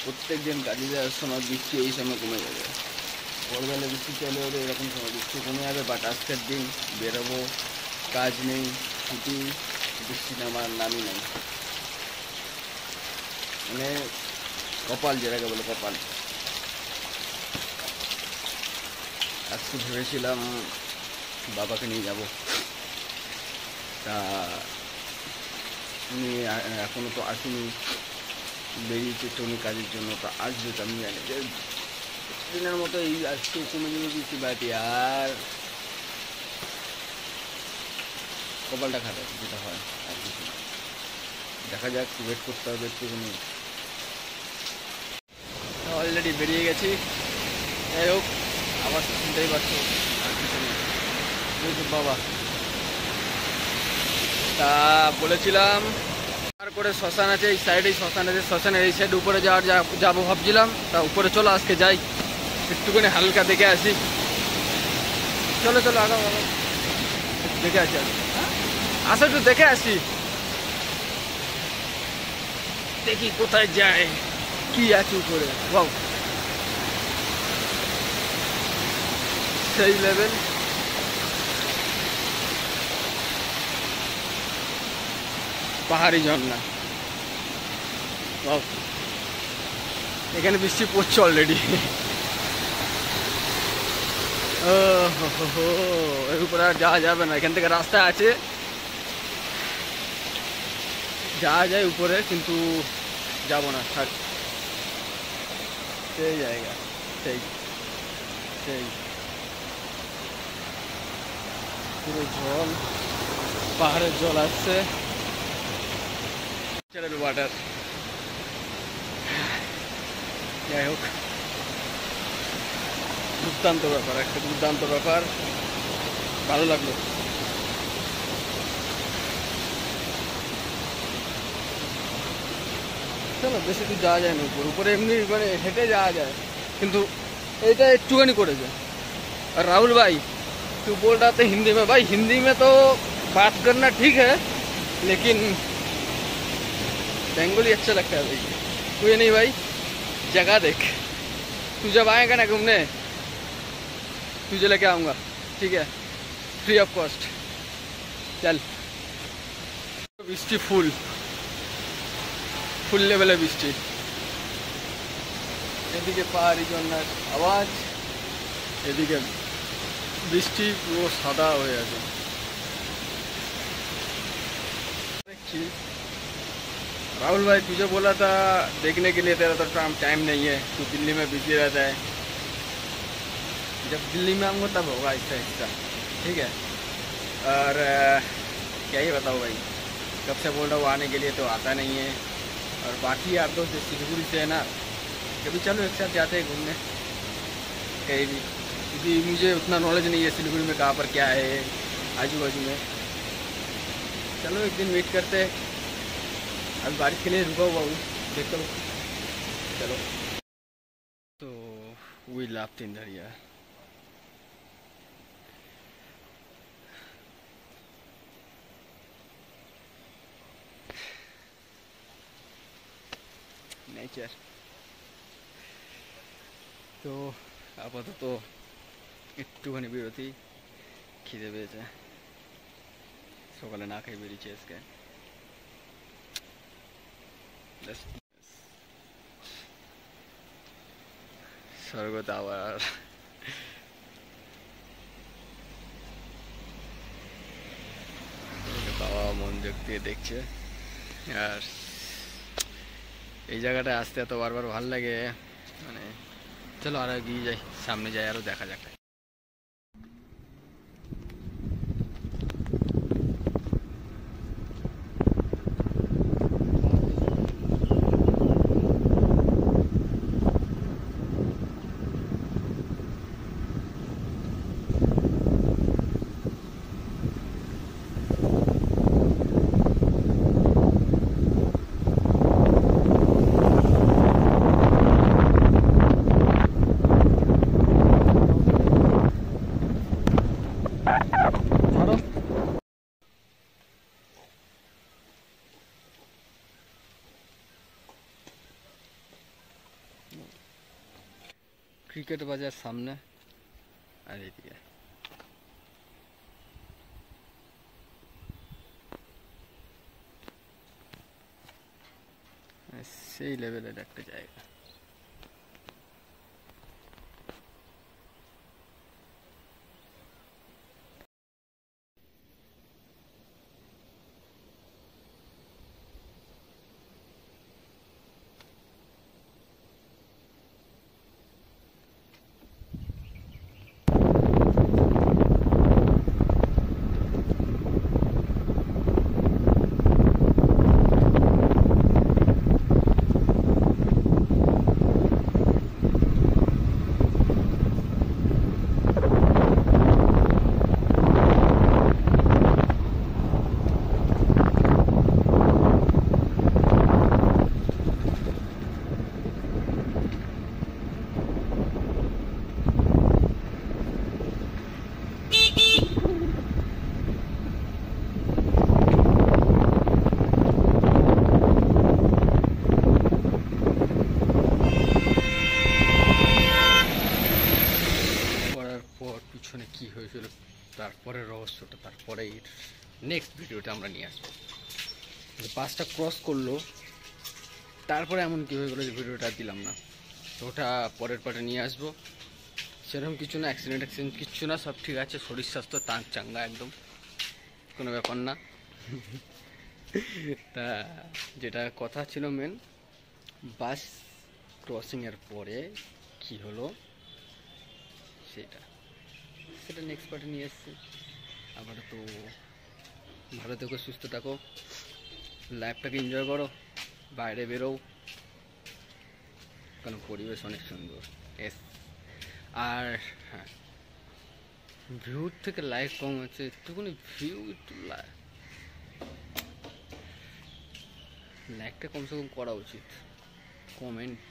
প্রত্যেক দিন কাজে যাওয়ার সময় বৃষ্টি এই সময় কমে যাবে। ভোরবেলা বৃষ্টি চলে হলে এরকম সময় বৃষ্টি কমে যাবে, বাট আজকের দিন বেরোবো, কাজ নেই, ছুটি, বৃষ্টি নামার নামই নেই। মানে কপাল, যেটাকে বলে কপাল। আজকে ভেবেছিলাম বাবাকে নিয়ে যাব, তা উনি এখনও তো আসেনি, বেরিয়েছে টনি কাজের জন্য। তা আসবে তো আমি জানি যে দিনের মতো এই আজকে কমে যাবে বৃষ্টি, বাড়ি আর কপালটা খারাপ যেটা হয়, আর কিছু না। দেখা যাক, ওয়েট করতে হবে একটুখানি। অলরেডি বেরিয়ে গেছি। যাই হোক, আবার শুনতেই পারছো, আর কিছু নেই। বাবা, তা বলেছিলাম আর করে শ্মশান আছে এই সাইডেই, শ্মশান আছে, শ্মশানের এই সাইড উপরে যাবো ভাবছিলাম। তা উপরে চলো আজকে যাই, একটুখানি হালকা দেখে আসি। চলো চলো আগাও আগাও, দেখে আসি। আসো একটু দেখে আসি, দেখি কোথায় যায়, কি আছে উপরে। বাউ, সেই লেভেল। পাহাড়ি ঝর্ণা, বাউ, এখানে বৃষ্টি পড়ছে অলরেডি। ও হো, এর উপরে আর যাওয়া যাবে না, এখান থেকে রাস্তা আছে, যাওয়া যায় উপরে, কিন্তু যাব না, থাক। সেই জায়গা, সেই সেই পুরো জল, পাহাড়ের জল আসছে, ন্যাচারাল ওয়াটার। যাই হোক, দুর্দান্ত ব্যাপার, একটা দুর্দান্ত ব্যাপার, ভালো লাগলো। চলো, বেশি দূর যাওয়া যায় না, উপরে এমনি মানে হেঁটে যাওয়া যায়, কিন্তু এইটা একটুখানি করেছে। और राहुल भाई, तू बोल रहा था हिंदी में, भाई हिंदी में तो बात करना ठीक है, लेकिन बंगाली अच्छा लगता है भाई। कोई नहीं भाई, जगह देख, तू जब आएगा ना घूमने, तुझे लेके आऊँगा, ठीक है, फ्री ऑफ कॉस्ट। चल, বৃষ্টি ফুল ফুল লেভেলে বৃষ্টি, এদিকে পাহাড়ি ঝর্ণার আওয়াজ, এদিকে বৃষ্টি পুরো সাদা হয়ে আছে। राहुल भाई, तुझे बोला था देखने के लिए, तेरा तो टाइम नहीं है, तू दिल्ली में बिजी रहता है। जब दिल्ली में आऊँगा तब होगा ऐसा ऐसा, ठीक है। और क्या ही बताओ भाई, कब से बोल रहा हूँ आने के लिए, तो आता नहीं है। और बाकी यार दोस्त जो सिलीगुड़ी से है ना, कभी चलो एक साथ जाते हैं घूमने कहीं भी, क्योंकि मुझे उतना नॉलेज नहीं है सिलीगुड़ी में कहाँ पर क्या है आजू बाजू में। चलो एक दिन वेट करते हैं, अभी बारिश के लिए रुका हुआ हूँ, देखता हूँ। चलो, तो we laughed in there, yeah. Nature. তো আপাতত একটুখানি বিরতি, খিদে পেয়েছে, সকালে না খাই বেরিয়েছে আজকে। স্বর্গত আবার বাবা মনোযোগ দিয়ে দেখছে। আর এই জায়গাটা আসতে এত বারবার ভালো লাগে, মানে চলো আর এগিয়ে যাই, সামনে যাই, আরো দেখা যাক। ক্রিকেট বাজার সামনে, আর এদিকে সেই লেভেলের একটা জায়গা। পিছনে কি হয়েছিল তারপরে রহস্যটা তারপরে নেক্সট ভিডিওটা আমরা নিয়ে আসবো। বাসটা ক্রস করলো, তারপরে এমন কি হয়ে গেলো যে ভিডিওটা দিলাম না, তো ওটা পরের পার্টে নিয়ে আসবো। সেরকম কিছু না, অ্যাক্সিডেন্ট কিচ্ছু না, সব ঠিক আছে, শরীর স্বাস্থ্য তার চাঙ্গা, একদম কোনো ব্যাপার না। তা যেটা কথা ছিল মেন, বাস ক্রসিংয়ের পরে কি হলো সেটা নেক্সট পার্টে নিয়ে এসছি। আবার তো ভালো থেকো, সুস্থ থাকো, লাইফটাকে এনজয় করো, বাইরে বেরো, কারণ পরিবেশ অনেক সুন্দর। এস আর হ্যাঁ, ভিউর থেকে লাইক কম আছে, একটুখানি ভিউ একটু লাইকটা কমসে কম করা উচিত। কমেন্ট,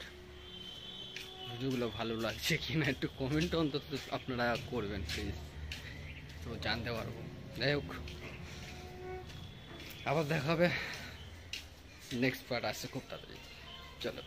ভিডিওগুলো ভালো লাগছে কিনা একটু কমেন্ট অন্তত আপনারা করবেন প্লিজ, তো জানতে পারবো। যাই হোক, আবার দেখা হবে, নেক্সট পার্ট আসছে খুব তাড়াতাড়ি। চলো।